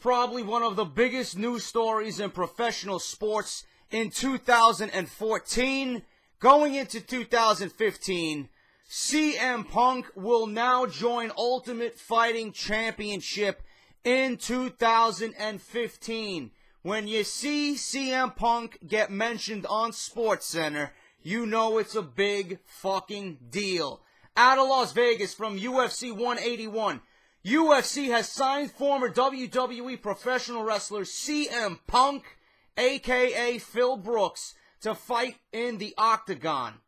probably one of the biggest news stories in professional sports in 2014. Going into 2015, CM Punk will now join Ultimate Fighting Championship in 2015. When you see CM Punk get mentioned on SportsCenter, you know it's a big fucking deal. Out of Las Vegas from UFC 181, UFC has signed former WWE professional wrestler CM Punk, a.k.a. Phil Brooks, to fight in the Octagon.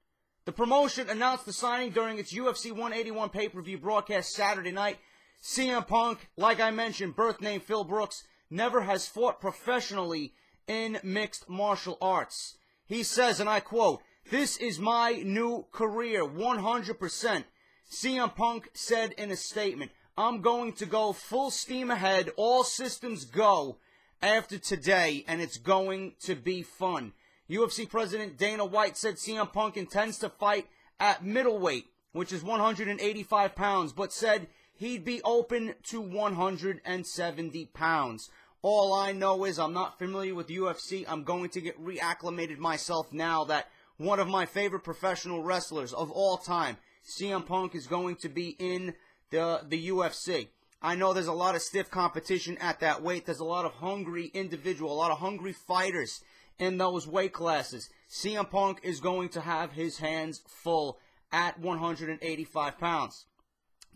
The promotion announced the signing during its UFC 181 pay-per-view broadcast Saturday night. CM Punk, like I mentioned, birth name Phil Brooks, never has fought professionally in mixed martial arts. He says, and I quote, "This is my new career, 100%. CM Punk said in a statement, "I'm going to go full steam ahead, all systems go after today, and it's going to be fun." UFC President Dana White said CM Punk intends to fight at middleweight, which is 185 pounds, but said he'd be open to 170 pounds. All I know is I'm not familiar with UFC. I'm going to get reacclimated myself now that one of my favorite professional wrestlers of all time, CM Punk, is going to be in the UFC. I know there's a lot of stiff competition at that weight. There's a lot of hungry individuals, a lot of hungry fighters in those weight classes. CM Punk is going to have his hands full at 185 pounds.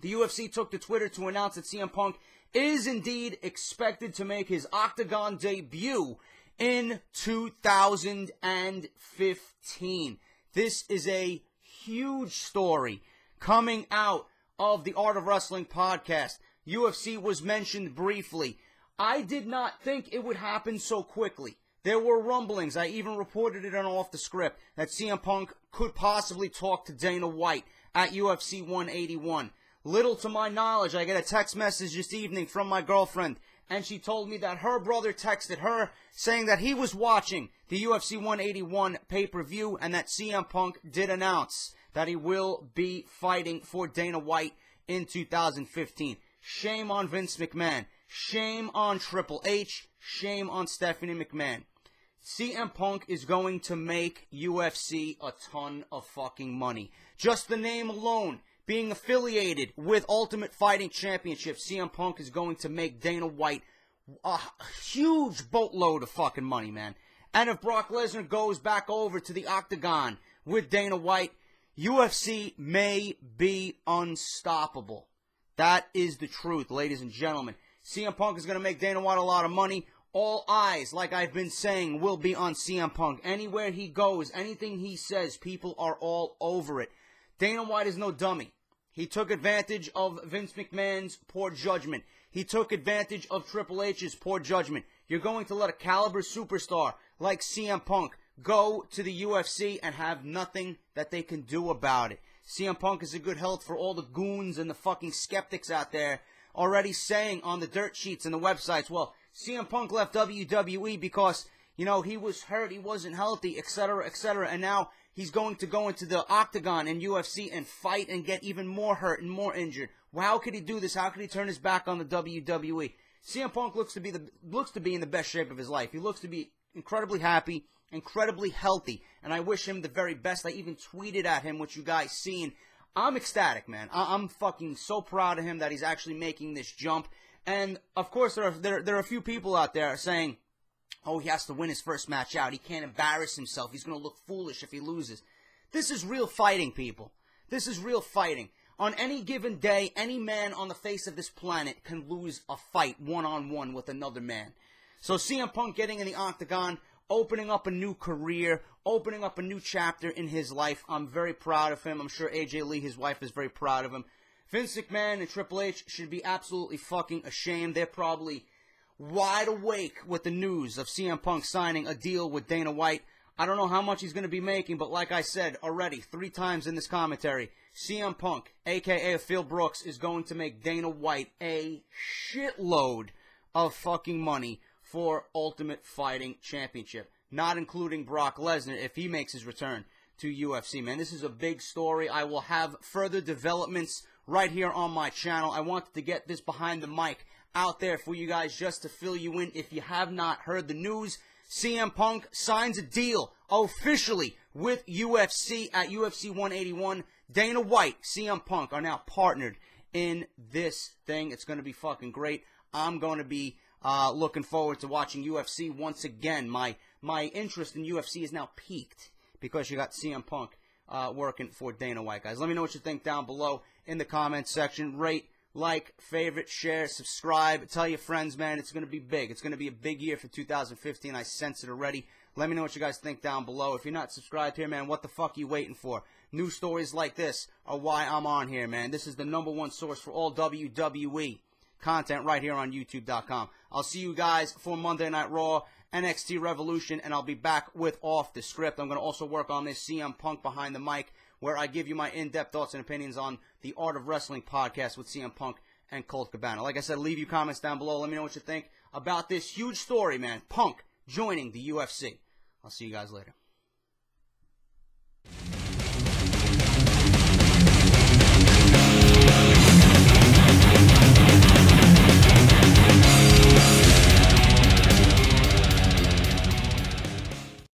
The UFC took to Twitter to announce that CM Punk is indeed expected to make his Octagon debut in 2015. This is a huge story coming out of the Art of Wrestling podcast. UFC was mentioned briefly. I did not think it would happen so quickly. There were rumblings, I even reported it on Off the Script, that CM Punk could possibly talk to Dana White at UFC 181. Little to my knowledge, I get a text message this evening from my girlfriend, and she told me that her brother texted her saying that he was watching the UFC 181 pay-per-view and that CM Punk did announce that he will be fighting for Dana White in 2015. Shame on Vince McMahon. Shame on Triple H. Shame on Stephanie McMahon. CM Punk is going to make UFC a ton of fucking money. Just the name alone, being affiliated with Ultimate Fighting Championship, CM Punk is going to make Dana White a huge boatload of fucking money, man. And if Brock Lesnar goes back over to the Octagon with Dana White, UFC may be unstoppable. That is the truth, ladies and gentlemen. CM Punk is going to make Dana White a lot of money. All eyes, like I've been saying, will be on CM Punk. Anywhere he goes, anything he says, people are all over it. Dana White is no dummy. He took advantage of Vince McMahon's poor judgment. He took advantage of Triple H's poor judgment. You're going to let a caliber superstar like CM Punk go to the UFC and have nothing that they can do about it. CM Punk is in good health for all the goons and the fucking skeptics out there already saying on the dirt sheets and the websites, well, CM Punk left WWE because, you know, he was hurt, he wasn't healthy, etc., etc., and now he's going to go into the Octagon in UFC and fight and get even more hurt and more injured. Well, how could he do this? How could he turn his back on the WWE? CM Punk looks to be in the best shape of his life. He looks to be incredibly happy, incredibly healthy, and I wish him the very best. I even tweeted at him, which you guys seen. I'm ecstatic, man. I'm fucking so proud of him that he's actually making this jump. And of course, there are a few people out there saying, "Oh, he has to win his first match out. He can't embarrass himself. He's going to look foolish if he loses." This is real fighting, people. This is real fighting. On any given day, any man on the face of this planet can lose a fight one-on-one with another man. So CM Punk getting in the Octagon, opening up a new career, opening up a new chapter in his life. I'm very proud of him. I'm sure AJ Lee, his wife, is very proud of him. Vince McMahon and Triple H should be absolutely fucking ashamed. They're probably wide awake with the news of CM Punk signing a deal with Dana White. I don't know how much he's going to be making, but like I said already 3 times in this commentary, CM Punk, a.k.a. Phil Brooks, is going to make Dana White a shitload of fucking money for Ultimate Fighting Championship, not including Brock Lesnar if he makes his return to UFC, man. This is a big story. I will have further developments right here on my channel. I wanted to get this Behind the Mic out there for you guys just to fill you in. If you have not heard the news, CM Punk signs a deal officially with UFC at UFC 181. Dana White, CM Punk are now partnered in this thing. It's going to be fucking great. I'm going to be looking forward to watching UFC once again. My interest in UFC is now peaked because you got CM Punk working for Dana White, guys. Let me know what you think down below in the comments section. Rate, like, favorite, share, subscribe. Tell your friends, man. It's going to be big. It's going to be a big year for 2015. I sense it already. Let me know what you guys think down below. If you're not subscribed here, man, what the fuck are you waiting for? New stories like this are why I'm on here, man. This is the #1 source for all WWE content right here on YouTube.com. I'll see you guys for Monday Night Raw, NXT Revolution, and I'll be back with Off The Script. I'm going to also work on this CM Punk Behind The Mic, where I give you my in-depth thoughts and opinions on the Art of Wrestling podcast with CM Punk and Colt Cabana. Like I said, leave your comments down below. Let me know what you think about this huge story, man. Punk joining the UFC. I'll see you guys later.